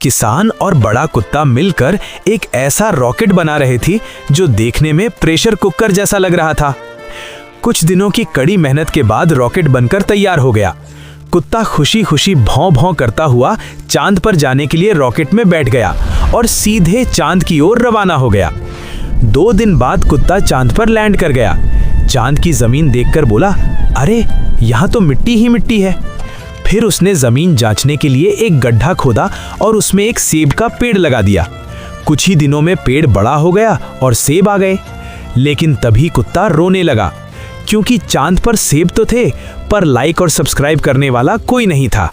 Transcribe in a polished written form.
किसान और बड़ा कुत्ता मिलकर एक ऐसा रॉकेट बना रहे थे जो देखने में प्रेशर कुकर जैसा लग रहा था। कुछ दिनों की कड़ी मेहनत के बाद रॉकेट बनकर तैयार हो गया। कुत्ता खुशी खुशी भौं भौं करता हुआ चांद पर जाने के लिए रॉकेट में बैठ गया और सीधे चांद की ओर रवाना हो गया। 2 दिन बाद कुत्ता चांद पर लैंड कर गया। चांद की जमीन देखकर बोला, अरे यहाँ तो मिट्टी ही मिट्टी है। फिर उसने जमीन जांचने के लिए एक गड्ढा खोदा और उसमें एक सेब का पेड़ लगा दिया। कुछ ही दिनों में पेड़ बड़ा हो गया और सेब आ गए। लेकिन तभी कुत्ता रोने लगा, क्योंकि चांद पर सेब तो थे पर लाइक और सब्सक्राइब करने वाला कोई नहीं था।